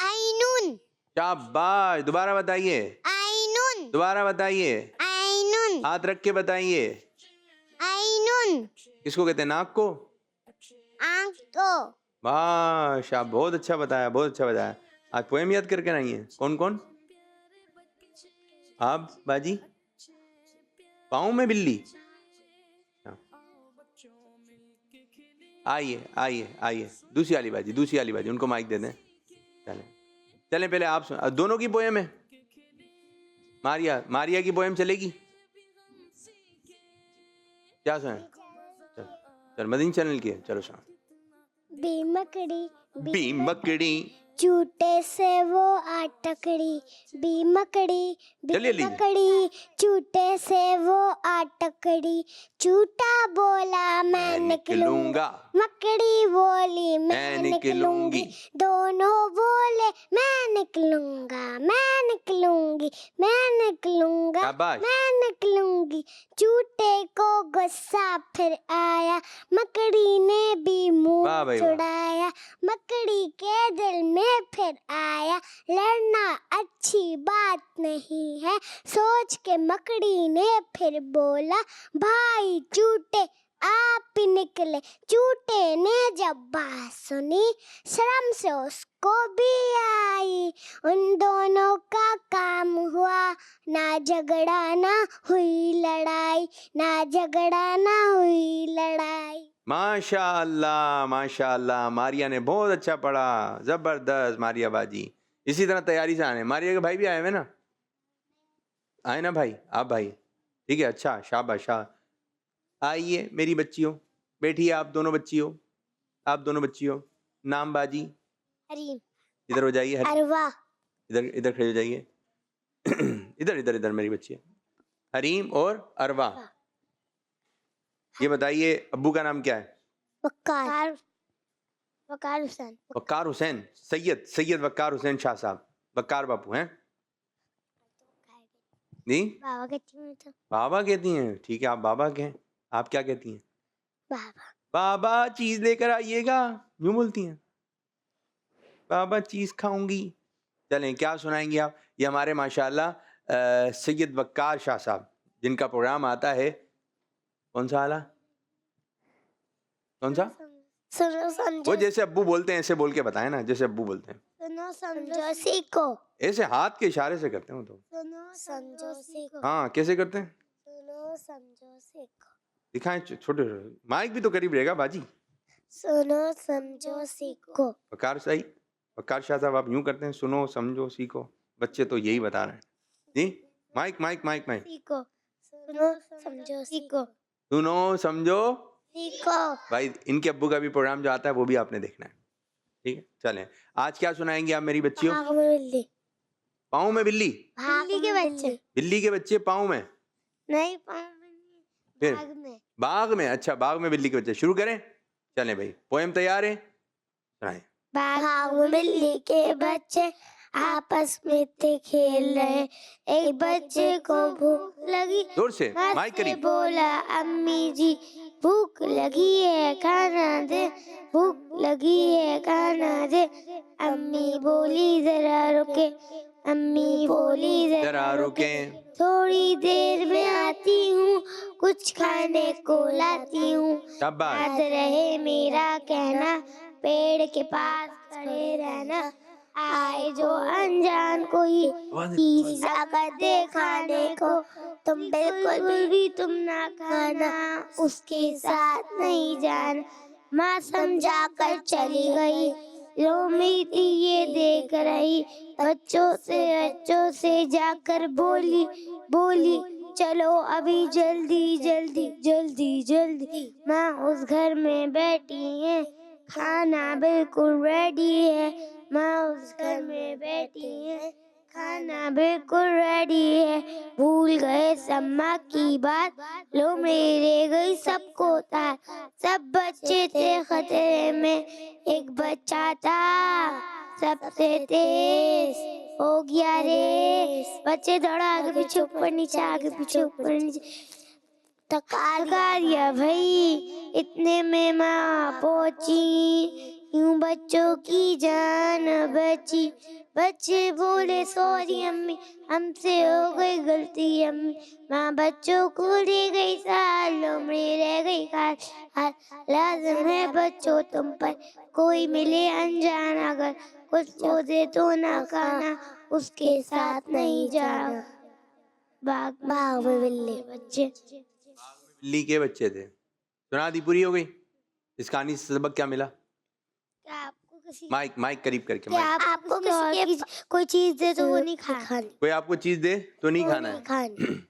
आइनुन, शाबाश, दोबारा बताइए, आइनुन, दोबारा बताइए, आइनुन, हाथ रख के बताइए। आइनुन, किसको कहते हैं? नाक को? आँख को। माशा, बहुत अच्छा बताया, बहुत अच्छा बताया। आज पोएम याद करके आई है। कौन कौन? आप बाजी? पाँव में बिल्ली। आइए आइए आइए, दूसरी वाली बाजी, दूसरी वाली बाजी। उनको माइक दे दें। चलें चलें, पहले आप सुन। दोनों की पोएम है। मारिया, मारिया की पोएम चलेगी? क्या सुना? चल मदीन चैनल की है, चलो सुना। बीमकड़ी, बीमकड़ी, चूटे से वो आटकड़ी, बीमकड़ी, चलिए लीजिए। बीमकड़ी, चूटे से वो आटकड़ी, चूटा बोला मैं निकलूंगा, मकड़ी बोली मैं निकलूंगी, दोनों बोले मैं निकलूंगा, मैं निकलूंगी, मैं निकलूंगा, शाबाश। मैं निकलूंगी, चूटे को गुस्सा फिर आया, मकड़ी ने भी मुंह वाह भाई वाह। चुड़ाया। मकड़ी के दिल में फिर आया, लड़ना अच्छी बात नहीं है। सोच के मकड़ी ने फिर बोला, भाई चूटे आप ही निकले। चूटे ने जब बात सुनी, शर्म से उसको भी आई। उन दोनों का काम हुआ, ना झगड़ा ना हुई लड़ाई, ना झगड़ा ना हुई लड़ाई। माशाअल्लाह माशाअल्लाह, मारिया ने बहुत अच्छा पढ़ा, जबरदस्त मारिया बाजी। इसी तरह तैयारी से आने। मारिया के भाई भी आए हुए ना, आए ना भाई, आप भाई ठीक है, अच्छा शाबाश शाबाश। आइए मेरी बच्चियों, बैठिए आप दोनों बच्चियों, आप दोनों बच्चियों। नाम बाजी, हरीम, इधर हो जाइए, अरवा, इधर इधर खड़े हो जाइए। इधर इधर इधर मेरी बच्ची है। हरीम और अरवा। ये बताइए अब्बू का नाम क्या है? वक्कार, वक्कार हुसैन। वक्कार हुसैन, सैयद सैयद वक्कार हुसैन शाह साहब, वक्कार बापू हैं जी? बाबा कहती हूँ तो। बाबा कहती हैं, ठीक है आप बाबा के हैं। आप क्या कहती हैं? बाबा। बाबा चीज लेकर आइएगा, यूं बोलती हैं, बाबा चीज खाऊंगी। चलें क्या सुनाएंगे आप? ये हमारे माशाल्लाह सैयद वक्कार शाह साहब, जिनका प्रोग्राम आता है, कौन सा आला, कौन सा? सुनो समझो, वो जैसे अब्बू बोलते हैं ऐसे बोल के बताएं ना, जैसे अब्बू बोलते हैं। सुनो समझो सीखो। ऐसे हाथ के इशारे से करते हो तो। सुनो समझो सीखो। हाँ कैसे करते हैं? सुनो समझो सीखो। दिखाएं, छोटे माइक भी तो करीब रहेगा बाजी। सुनो समझो सीखो। वकार सही, वकार शाह साहब आप यूं करते हैं, सुनो समझो सीखो। बच्चे तो यही बता रहे हैं जी। Mike mike mike mike. सीखो, सुनो समझो सीखो। सुनो समझो सीखो। भाई, इनके अब्बू का भी प्रोग्राम जो आता है वो भी आपने देखना है, ठीक है? चलें, आज क्या सुनाएंगे आप मेरी बच्चियों? भाग में बिल्ली। पाँव में बिल्ली? बिल्ली के बच्चे। बिल्ली के बच्चे पाँव में? नहीं, पाँव में नहीं, फिर? बाग में। बाग में, अच्छा बाग में बिल्ली के बच्चे। शुरू करें? चलें भाई, पोएम तैयार है, सुनाएं। बाग में बिल्ली के बच्चे आपस में थे खेल रहे। एक बच्चे को भूख लगी, जोर से माँ माइक से करीब। बोला, अम्मी जी भूख लगी है खाना दे, भूख लगी है खाना दे। अम्मी बोली जरा रुके, अम्मी बोली जरा रुके, थोड़ी देर में आती हूँ, कुछ खाने को लाती हूँ। शाबाश। याद रहे मेरा कहना, पेड़ के पास खड़े रहना। आए जो अनजान कोई चीज अगर दे खाने को, तुम बिल्कुल भी तुम ना खाना, उसके साथ नहीं जाना। माँ समझा कर चली गई, लो मेरी ये देख रही। बच्चों से जाकर बोली बोली, चलो अभी जल्दी जल्दी जल्दी जल्दी। माँ उस घर में बैठी है, खाना बिल्कुल रेडी है। माँ उस घर में बैठी है, खाना बिल्कुल रेडी है। भूल गए सब माँ की बात, लो मेरे गई सबको तार। सब बच्चे थे खतरे में, एक बच्चा था सबसे तेज। हो गया रेस, बच्चे दौड़ा आगे पीछे ऊपर नीचे, आगे पीछे ऊपर नीचे। थका दिया भाई, इतने में माँ पहुंची, यूं बच्चों की जान बची। बच्चे बोले सॉरी अम्मी, हमसे हो गई गलती अम्मी। माँ बच्चों को ले गई सालों में रह गई खाल। लाज़िम है बच्चों तुम पर, कोई मिले अनजान अगर, कुछ को दे तो ना खाना, उसके साथ नहीं जाना। बाग में बिल्ली बच्चे। बिल्ली के बच्चे थे। सुना दी, पूरी हो गई? इस कहानी से सबक क्या मिला? क्या आपको किसी माइक माइक करीब करके। क्या माइक। आपको किसी के कोई चीज दे तो वो नहीं खानी, कोई आपको चीज दे तो नहीं खाना नहीं है। खानी।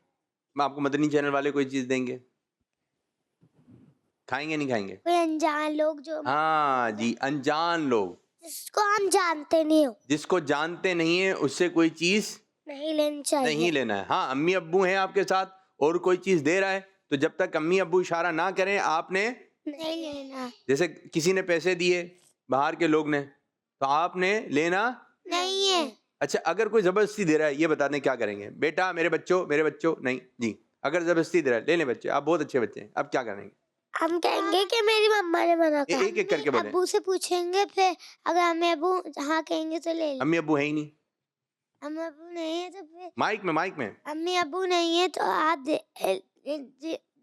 आपको मदनी चैनल वाले कोई चीज देंगे, खाएंगे नहीं खाएंगे? कोई अनजान लोग जो, हाँ जी, अनजान लोग, जिसको हम जानते नहीं हो, जिसको जानते नहीं है, उससे कोई चीज नहीं लेनी चाहिए। नहीं लेना है। हाँ, अम्मी अब्बू हैं आपके साथ और कोई चीज दे रहा है, तो जब तक अम्मी अब्बू इशारा ना करें आपने नहीं लेना। जैसे किसी ने पैसे दिए बाहर के लोग ने, तो आपने लेना नहीं है। अच्छा, अगर कोई जबरदस्ती दे रहा है, ये बता दें क्या करेंगे? बेटा मेरे बच्चों नहीं जी, अगर जबरदस्ती दे रहा है, ले लें बच्चे, आप बहुत अच्छे बच्चे हैं। अब क्या करेंगे? हम कहेंगे कि मेरी मम्मा ने मना कहा। एक एक करके बोले। अब्बू से पूछेंगे, फिर अगर हमें अब्बू हाँ कहेंगे तो ले लेंगे। अम्मी अब्बू है ही नहीं। अम्मी अब्बू नहीं है तो फिर माइक में अम्मी अब्बू नहीं है तो आप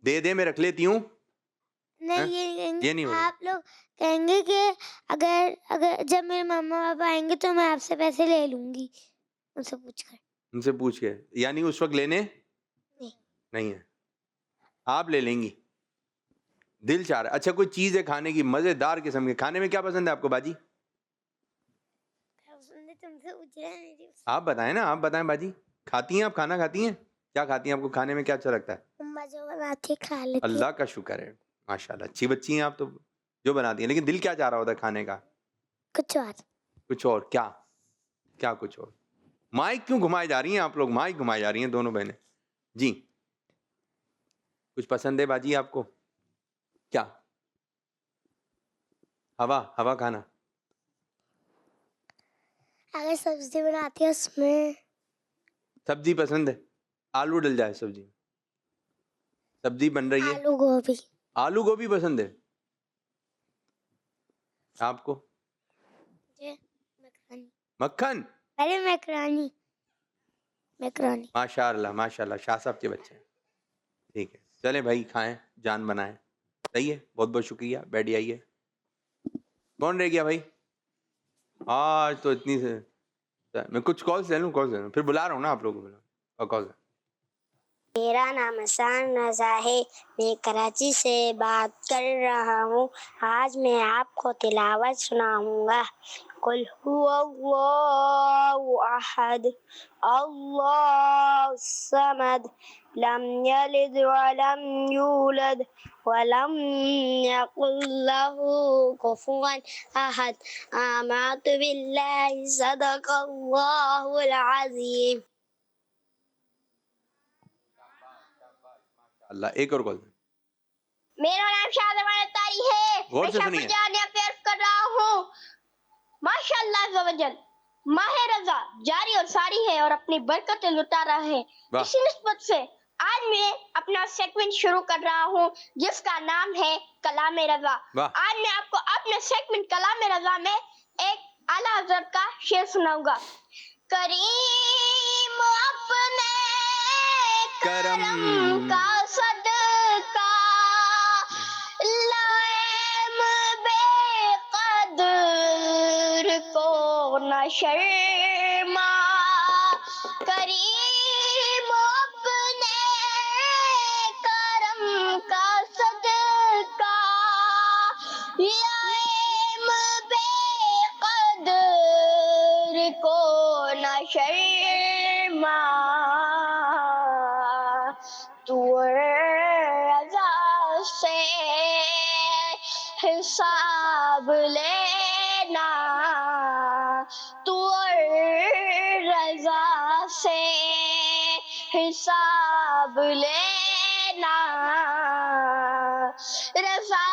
दे मैं रख लेती हूँ। नहीं हैं? ये कहेंगे, ये नहीं होगा। आप लोग कहेंगे कि अगर जब मेरे मम्मा पापा आएंगे तो मैं आपसे पैसे ले लूंगी उनसे पूछकर। उनसे पूछ के, यानी उस वक्त लेने नहीं है, आप ले लेंगी। दिल चाह रहा है। अच्छा, कोई चीज है खाने की मजेदार किस्म के? खाने में क्या पसंद है आपको बाजी? तुमसे पूछ रहे हैं। आप बताएं ना, आप बताएं बाजी। खाती हैं आप? खाना खाती हैं? क्या खाती हैं? आपको खाने में क्या अच्छा लगता है? मम्मा जो बनाती है खा लेती अल्लाह का शुक्र है, माशाल्लाह, अच्छी बच्ची हैं आप तो, जो बनाती हैं। लेकिन दिल क्या चाह रहा होता है खाने का? कुछ और। कुछ और क्या? क्या कुछ और? माइक क्यों घुमाई जा रही हैं आप लोग? माइक घुमाई जा रही हैं दोनों बहनें जी। कुछ पसंद है बाजी आपको? क्या? हवा खाना। अगर सब्जी बनाती है उसमें सब्जी पसंद है? आलू डल जाए सब्जी में? सब्जी बन रही है, आलू गोभी। आलू गोभी पसंद है आपको? मक्खन। अरे मैकरोनी। माशाल्लाह माशाल्लाह, शाह साहब के बच्चे हैं। ठीक है, चले भाई, खाएं, जान बनाएं। सही है, बहुत बहुत शुक्रिया। बैठ जाइए। कौन रह गया भाई? आज तो इतनी से मैं कुछ कॉल्स ले लूँ, फिर बुला रहा हूँ ना आप लोगों को। कॉल। मेरा नाम हसन रजा है, मैं कराची से बात कर रहा हूँ। आज मैं आपको तिलावत सुनाऊंगा। कुल हुवल्लाहु अहद, अल्लाहु समद, लम यलिद वलम यूलद वलम यकुल लहू कुफुवन अहद। आमनतु बिल्लाहि सदक़ल्लाहुल अज़ीम। अल्लाह, एक और कॉल। मेरा नाम शाहजमान तारी है, गौर मैं से सुनिए। शाहजहां अफेयर्स कर रहा हूँ। माशाअल्लाह ज़वजल, माह रज़ा जारी और सारी है और अपनी बरकतें लुटा रहा है। वाह। इसी निस्बत से आज मैं अपना सेगमेंट शुरू कर रहा हूँ जिसका नाम है कलाम रज़ा। वाह। आज मैं आपको अपने सेगमेंट कलाम रज़ा में एक आला हज़रत का शेर सुनाऊंगा। करीम अपने करम का सदका, लाइम बेकदर को न शर्मा। करीम अपने करम का सदका, लाइम बेकदर को न शर्मा। तू रज़ा से हिसाब लेना, तू रज़ा से हिसाब लेना। रज़ा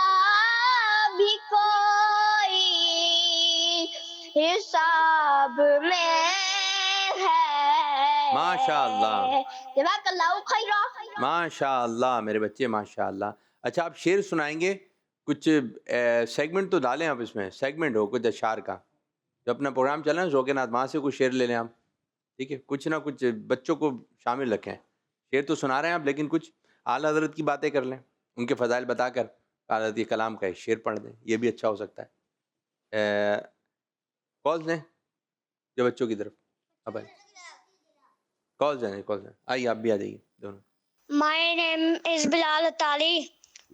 भी कोई हिसाब में है। माशाअल्लाह। जज़ाकल्लाहु खैरा। माशाअल्लाह मेरे बच्चे, माशाअल्लाह। अच्छा, आप शेर सुनाएंगे? कुछ सेगमेंट तो डालें आप इसमें, सेगमेंट हो कुछ अशार का। जो अपना प्रोग्राम चल रहा है ज़ौक़ नात, वहाँ से कुछ शेर ले लें आप। ठीक है, कुछ ना कुछ बच्चों को शामिल रखें। शेर तो सुना रहे हैं आप, लेकिन कुछ आला हज़रत की बातें कर लें, उनके फ़ज़ाइल बताकर आला कलाम का एक शेर पढ़ दें, ये भी अच्छा हो सकता है। कॉल्स दें जो बच्चों की तरफ। अब आइए, कॉल्स दें, आइए आप भी आ जाइए दोनों। My name is बिलाल ताली।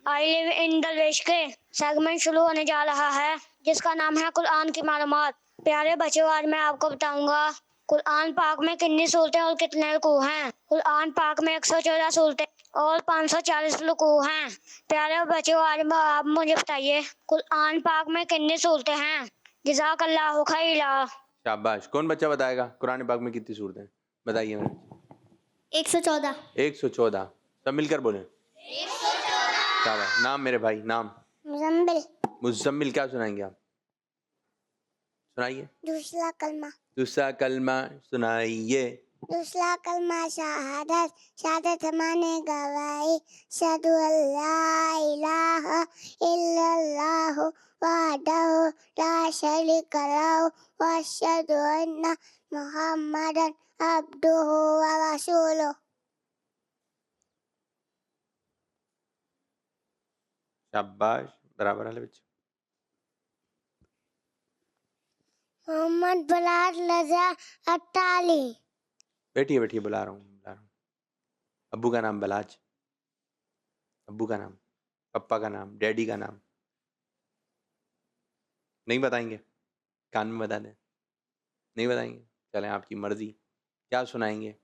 I live in दलवेशके। सेगमेंट शुरू होने जा रहा है जिसका नाम है कुरान की मालूमात। प्यारे बच्चों, आज मैं आपको बताऊंगा कुरान पाक में कितनी सूरतें और कितने रुकू हैं। कुरान पाक में 114 सूरतें और 540 रुकू हैं। प्यारे बच्चों, आज आप मुझे बताइए कुरान पाक में कितनी सूरतें हैं। जज़ाकल्लाहु खैरा। शाबाश। कौन बच्चा बताएगा कुरान पाक में कितनी सूरतें? बताइए मेरे। 114। 114। सब मिलकर बोलें। 114। शाबाश। नाम मेरे भाई, नाम? मुज़म्मिल। मुज़म्मिल। क्या सुनाएंगे आप? सुनाइए। दूसरा कलमा। दूसरा कलमा सुनाइए। दूसरा कलमा शहादत, शहादत माने गवाही, शहदु अल्ला इलाहा इल्लल्लाहु वहदहु ला शरीका लहु व अशहदु अन्ना मुहम्मदन अब्दुहु व रसूलुहु। शाबाश, बराबर वाले बच्चे। मोहम्मद बलाल रजा अत्ताली। बैठिए बैठिए, बुला रहा हूँ। अब्बू का नाम बलाज, अब्बू का नाम, पप्पा का नाम, डैडी का नाम नहीं बताएंगे? कान में बता दें? नहीं बताएंगे? चलें, आपकी मर्जी। क्या सुनाएंगे?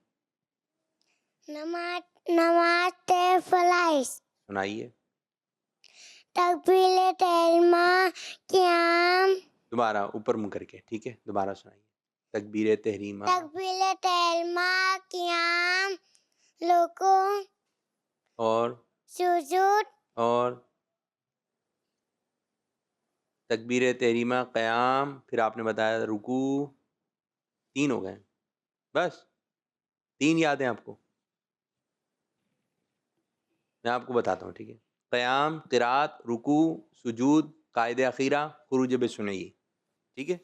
नमाते फलाइस। सुनाइए। तकबीर तहरीमा क़याम। दोबारा ऊपर मुंह करके, ठीक है? दोबारा सुनाइए। तकबीर तहरीमा। तकबीर तहरीमा क़याम, रुकू और सुजूद। और तकबीर तहरीमा क़याम, फिर आपने बताया रुकू। 3 हो गए बस। 3 याद हैं आपको? मैं आपको बताता हूँ, ठीक है? क़याम, क़िरात, रुकू, सुजूद, कायदे अखीरा, खुरूज बिस्सुनई, ठीक है?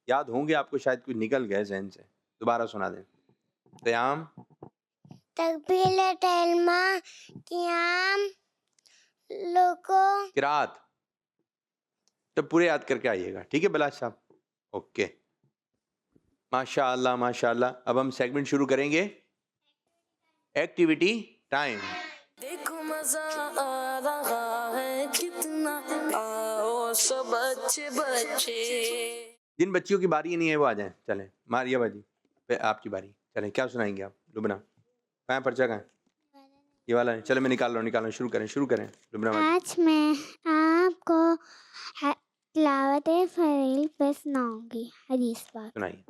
याद होंगे आपको, शायद कुछ निकल गए जहन से। दोबारा सुना दें। क़याम, तकबीर तहरीमा क़याम, रुकू। क़िरात तो पूरे याद करके आइएगा, ठीक है बलाज साहब? ओके, माशाअल्लाह माशाअल्लाह। अब हम सेगमेंट शुरू करेंगे, एक्टिविटी टाइम। देखो मजा आ रहा है कितना, आओ सब बच्चे बच्चे। जिन बच्चियों की बारी नहीं है वो आ जाएं। चलें मारिया बाजी, आपकी बारी। चलें, क्या सुनाएंगे आप? लुबना, कहाँ है पर्चा? कहाँ है? ये वाला है। चलो मैं निकाल रहा हूँ। शुरू करें लुबना बाजी। आज मैं आपको तिलावत फरील पे सुनाऊंगी हदीस पाक। सुनाइए।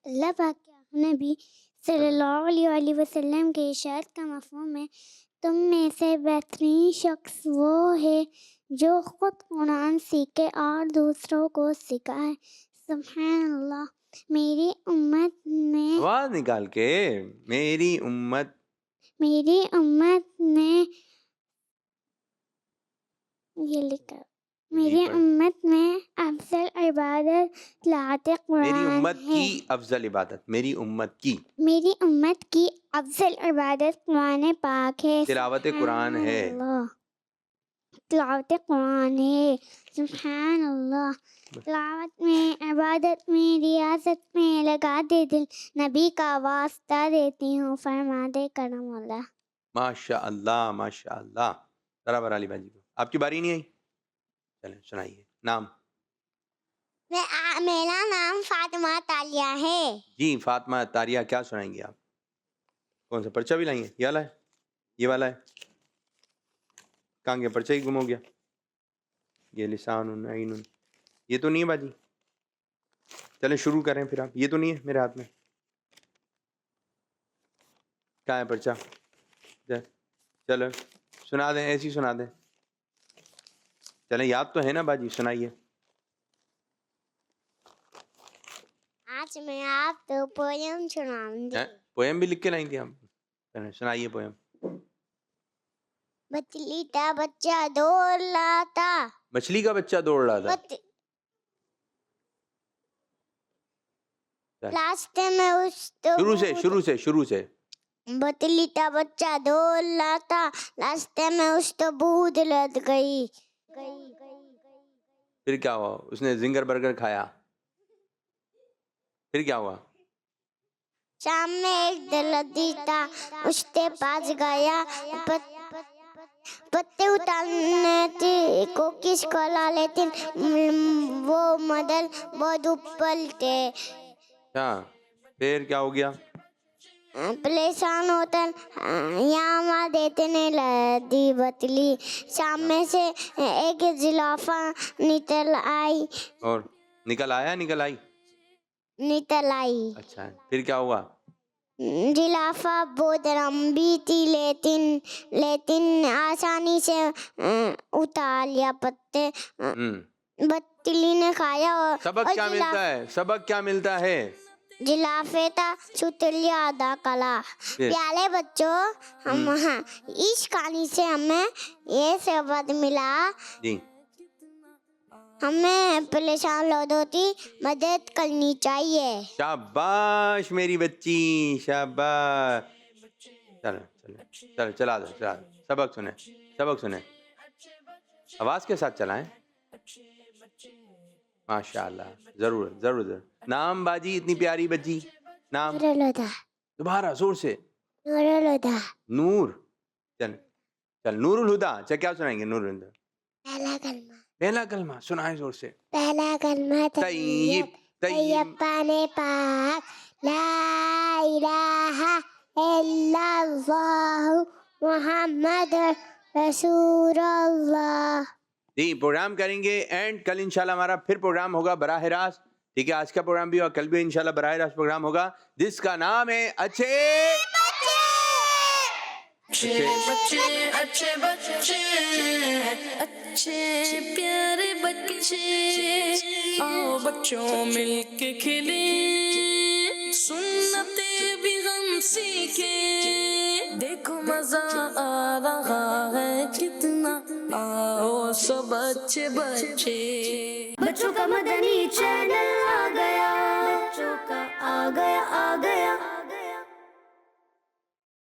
अल्लाह पाक के नबी सल्लल्लाहु अलैहि वसल्लम के इरशाद का मफ़हूम है, तुम में से बेहतरीन शख्स वो है जो खुद कुरान सीखे और दूसरों को सिखाए। सुभान अल्लाह। मेरी उम्मत में आवाज निकाल के, मेरी उम्मत में ये लिखा, मेरी उम्मत में अफजल इबादत तिलावत कुरान मेरी उम्मत है। की अफजल इबादत, मेरी उम्मत की अफजल इबादत कुरान पाक है। तिलावत कुरान है। तिलावत कुरान है। सुभान अल्लाह। तिलावत में, इबादत में, रियासत में लगा दे दिल, नबी का वास्ता देती हूँ, फरमा दे करम अल्लाह। माशा अल्लाह माशा अल्लाह। बराबर अली बाजी को। आपकी बारी नहीं आई? चलें सुनाइए। नाम? मेरा नाम फातिमा तालिया है। जी फातिमा तारिया, क्या सुनाएंगे आप? कौन सा पर्चा भी लाएंगे? ये वाला है? ये वाला है? कहाँ गया पर्चा? ही गुम हो गया। ये लिसानुन ऐनुन, ये तो नहीं है बाजी। चलें शुरू करें फिर आप। ये तो नहीं है मेरे हाथ में। कहाँ है पर्चा? चलो सुना दें, ऐसी सुना दें। चलें, याद तो है ना बाजी? सुनाइए। आज मैं आपको पोयम सुनाऊंगी। पोएम भी लिख के लाई थी आप? चलें सुनाइए पोएम। मछली का बच्चा दौड़ रहा था। मछली का बच्चा दौड़ रहा था। रास्ते में उस शुरू से बतली का बच्चा दौड़ रहा था, रास्ते में उस तो बूंद लग गई। फिर क्या हुआ? उसने जिंगर बर्गर खाया। फिर क्या हुआ? सामने एक दलदली था, उसके पास गया, पत्ते उतारने की कोशिश करा, लेकिन वो मदल बहुत ऊपर थे। फिर क्या हो गया? परेशान होता यहाँ देते नहीं लगी बतली। सामने से एक जिलाफा निकल आई। और निकल आई? अच्छा, फिर क्या हुआ? जिलाफा बहुत लंबी थी, लेकिन आसानी से उतार लिया पत्ते। बतली ने खाया। और सबक क्या मिलता है? जिलाफेता सुतलिया अदा कला। प्यारे बच्चों, हम इस कहानी से हमें ये सबक मिला, जी हमें परेशान लोगों की मदद करनी चाहिए। शाबाश मेरी बच्ची, शाबाश। चलो चलो चलो, चला दो चला दो, सबक सुने, आवाज के साथ चलाएं। माशाल्लाह, जरूर जरूर जरूर। नाम बाजी, इतनी प्यारी बच्ची, नाम दोबारा जोर से। नूर। चल चल, नूरुल हुदा। अच्छा, क्या सुनाएंगे नूरुल हुदा? पहला कलमा सुनाए जोर से। पहला कलमा तय्यब तैयब पाने पाक, ला इलाहा इल्लल्लाह मुहम्मद रसूलुल्लाह। जी, प्रोग्राम करेंगे एंड कल इंशाल्लाह हमारा फिर प्रोग्राम होगा बराह रास्त। ठीक है, आज का प्रोग्राम भी और कल भी इंशाल्लाह बराह रास्त प्रोग्राम होगा, जिसका नाम है अच्छे प्यारे बच्चे, आओ बच्चों मिलके खेले, सुन्नते भी हम सीखे, देखो मजा आ रहा है कितना, आओ सब अच्छे बच्चे। बच्चों का मदनी चैनल आ गया, बच्चों का आ गया